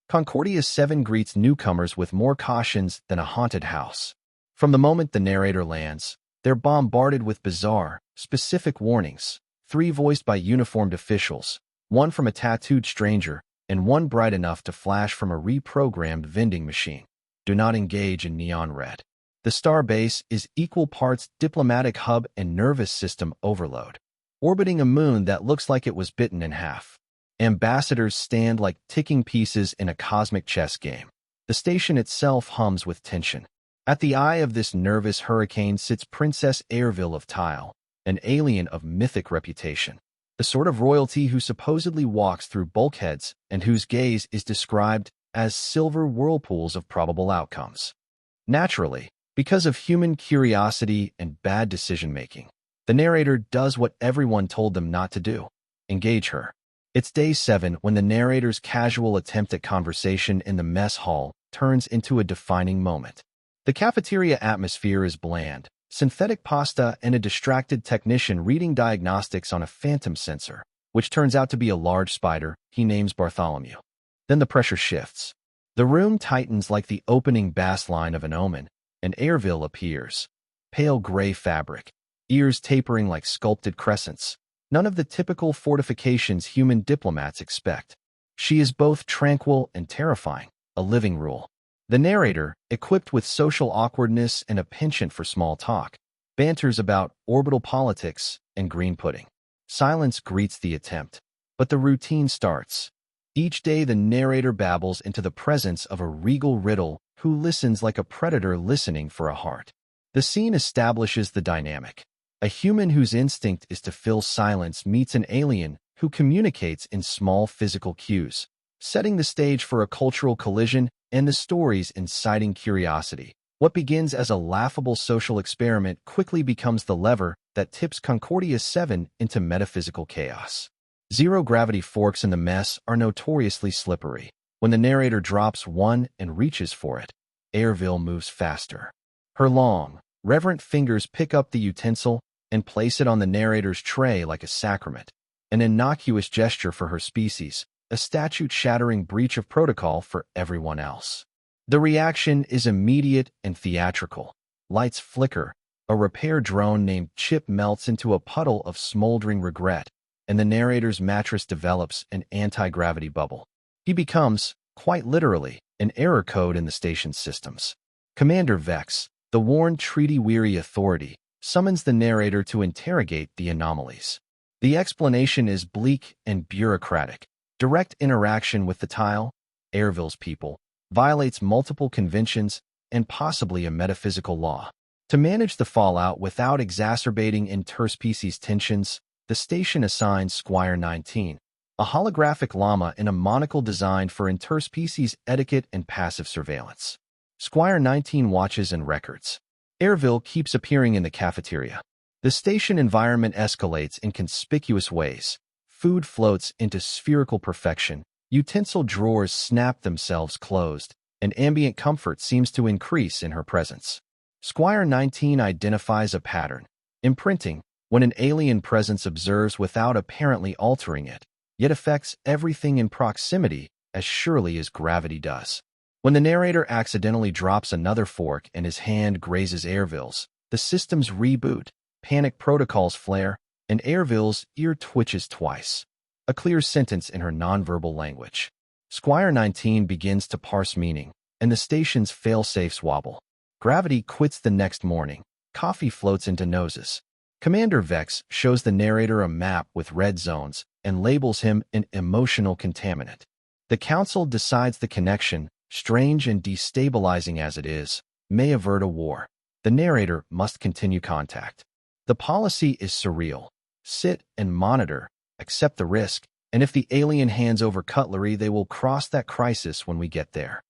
Concordia 7 greets newcomers with more cautions than a haunted house. From the moment the narrator lands, they're bombarded with bizarre, specific warnings, 3 voiced by uniformed officials, 1 from a tattooed stranger, and 1 bright enough to flash from a reprogrammed vending machine. Do not engage in neon red. The star base is equal parts diplomatic hub and nervous system overload, orbiting a moon that looks like it was bitten in half. Ambassadors stand like ticking pieces in a cosmic chess game. The station itself hums with tension. At the eye of this nervous hurricane sits Princess Airville of Tile, an alien of mythic reputation. The sort of royalty who supposedly walks through bulkheads and whose gaze is described as silver whirlpools of probable outcomes. Naturally, because of human curiosity and bad decision-making, the narrator does what everyone told them not to do: engage her. It's day 7 when the narrator's casual attempt at conversation in the mess hall turns into a defining moment. The cafeteria atmosphere is bland, synthetic pasta and a distracted technician reading diagnostics on a phantom sensor, which turns out to be a large spider he names Bartholomew. Then the pressure shifts. The room tightens like the opening bass line of an omen, and Airville appears. Pale gray fabric, ears tapering like sculpted crescents. None of the typical fortifications human diplomats expect. She is both tranquil and terrifying, a living rule. The narrator, equipped with social awkwardness and a penchant for small talk, banters about orbital politics and green pudding. Silence greets the attempt, but the routine starts. Each day the narrator babbles into the presence of a regal riddle who listens like a predator listening for a heart. The scene establishes the dynamic. A human whose instinct is to fill silence meets an alien who communicates in small physical cues, setting the stage for a cultural collision and the story's inciting curiosity. What begins as a laughable social experiment quickly becomes the lever that tips Concordia 7 into metaphysical chaos. Zero-gravity forks in the mess are notoriously slippery. When the narrator drops one and reaches for it, Airville moves faster. Her long, reverent fingers pick up the utensil and place it on the narrator's tray like a sacrament, an innocuous gesture for her species, a statute-shattering breach of protocol for everyone else. The reaction is immediate and theatrical. Lights flicker, a repair drone named Chip melts into a puddle of smoldering regret, and the narrator's mattress develops an anti-gravity bubble. He becomes, quite literally, an error code in the station's systems. Commander Vex, the worn treaty-weary authority, summons the narrator to interrogate the anomalies. The explanation is bleak and bureaucratic. Direct interaction with the Tile, Airville's people, violates multiple conventions and possibly a metaphysical law. To manage the fallout without exacerbating interspecies tensions, the station assigns Squire 19, a holographic llama in a monocle designed for interspecies etiquette and passive surveillance. Squire 19 watches and records. Airville keeps appearing in the cafeteria. The station environment escalates in conspicuous ways. Food floats into spherical perfection, utensil drawers snap themselves closed, and ambient comfort seems to increase in her presence. Squire 19 identifies a pattern, imprinting, when an alien presence observes without apparently altering it, yet affects everything in proximity as surely as gravity does. When the narrator accidentally drops another fork and his hand grazes Airville's, the systems reboot, panic protocols flare, and Airville's ear twitches twice. A clear sentence in her nonverbal language. Squire 19 begins to parse meaning, and the station's fail-safes wobble. Gravity quits the next morning. Coffee floats into noses. Commander Vex shows the narrator a map with red zones and labels him an emotional contaminant. The council decides the connection, strange and destabilizing as it is, may avert a war. The narrator must continue contact. The policy is surreal. Sit and monitor, accept the risk, and if the alien hands over cutlery, they will cross that crisis when we get there.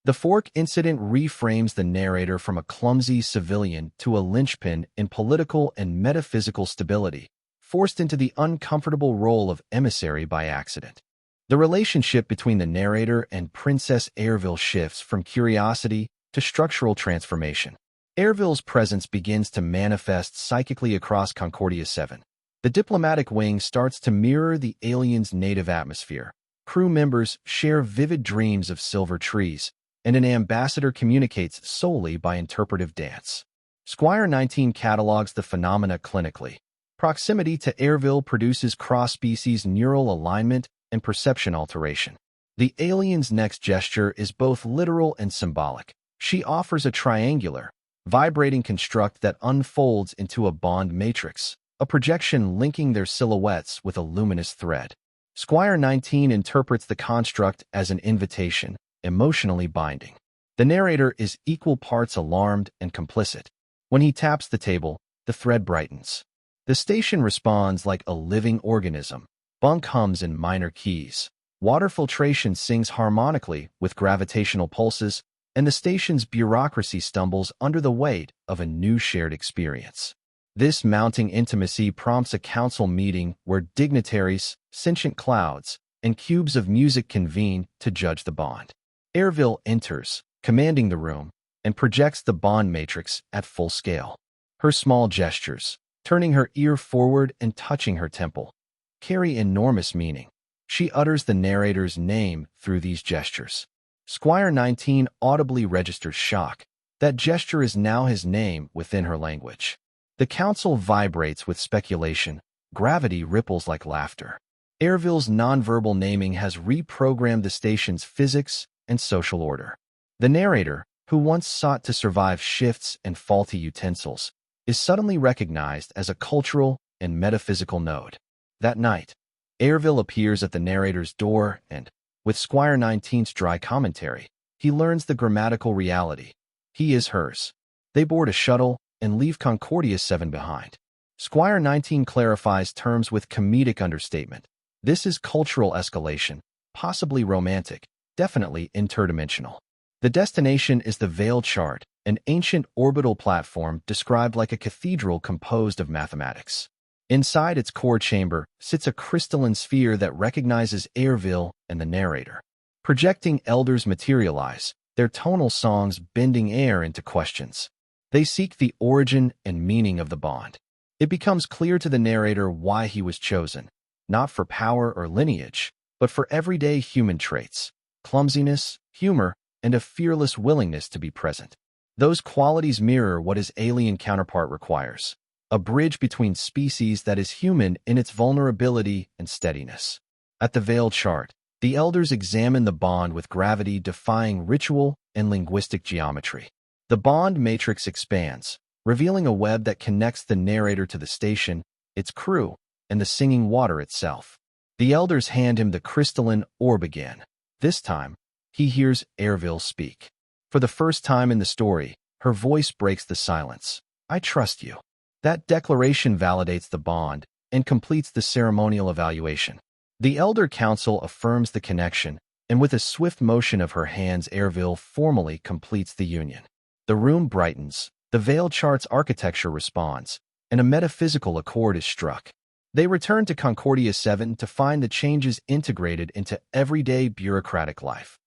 The fork incident reframes the narrator from a clumsy civilian to a linchpin in political and metaphysical stability, forced into the uncomfortable role of emissary by accident. The relationship between the narrator and Princess Airville shifts from curiosity to structural transformation. Airville's presence begins to manifest psychically across Concordia 7. The diplomatic wing starts to mirror the alien's native atmosphere. Crew members share vivid dreams of silver trees, and an ambassador communicates solely by interpretive dance. Squire 19 catalogs the phenomena clinically. Proximity to Airville produces cross-species neural alignment and perception alteration. The alien's next gesture is both literal and symbolic. She offers a triangular, vibrating construct that unfolds into a bond matrix, a projection linking their silhouettes with a luminous thread. Squire 19 interprets the construct as an invitation, emotionally binding. The narrator is equal parts alarmed and complicit. When he taps the table, the thread brightens. The station responds like a living organism. Bunk hums in minor keys. Water filtration sings harmonically with gravitational pulses, and the station's bureaucracy stumbles under the weight of a new shared experience. This mounting intimacy prompts a council meeting where dignitaries, sentient clouds, and cubes of music convene to judge the bond. Airville enters, commanding the room, and projects the bond matrix at full scale. Her small gestures, turning her ear forward and touching her temple, carry enormous meaning. She utters the narrator's name through these gestures. Squire 19 audibly registers shock. That gesture is now his name within her language. The council vibrates with speculation. Gravity ripples like laughter. Airville's nonverbal naming has reprogrammed the station's physics and social order. The narrator, who once sought to survive shifts and faulty utensils, is suddenly recognized as a cultural and metaphysical node. That night, Airville appears at the narrator's door and, with Squire 19's dry commentary, he learns the grammatical reality. He is hers. They board a shuttle and leave Concordia 7 behind. Squire 19 clarifies terms with comedic understatement. This is cultural escalation, possibly romantic, definitely interdimensional. The destination is the Veil Chart, an ancient orbital platform described like a cathedral composed of mathematics. Inside its core chamber sits a crystalline sphere that recognizes Airville and the narrator. Projecting elders materialize, their tonal songs bending air into questions. They seek the origin and meaning of the bond. It becomes clear to the narrator why he was chosen, not for power or lineage, but for everyday human traits, clumsiness, humor, and a fearless willingness to be present. Those qualities mirror what his alien counterpart requires, a bridge between species that is human in its vulnerability and steadiness. At the Veil Chart, the elders examine the bond with gravity defying ritual and linguistic geometry. The bond matrix expands, revealing a web that connects the narrator to the station, its crew, and the singing water itself. The elders hand him the crystalline orb again. This time, he hears Airville speak. For the first time in the story, her voice breaks the silence. I trust you. That declaration validates the bond and completes the ceremonial evaluation. The Elder Council affirms the connection, and with a swift motion of her hands, Airville formally completes the union. The room brightens, the Veil Chart's architecture responds, and a metaphysical accord is struck. They return to Concordia 7 to find the changes integrated into everyday bureaucratic life.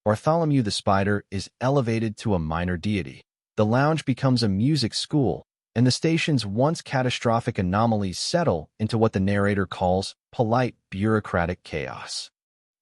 Bartholomew the Spider is elevated to a minor deity. The lounge becomes a music school, and the station's once catastrophic anomalies settle into what the narrator calls polite bureaucratic chaos.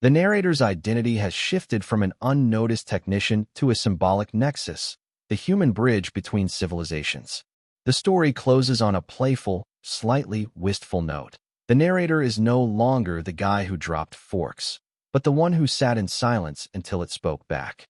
The narrator's identity has shifted from an unnoticed technician to a symbolic nexus, the human bridge between civilizations. The story closes on a playful, slightly wistful note. The narrator is no longer the guy who dropped forks, but the one who sat in silence until it spoke back.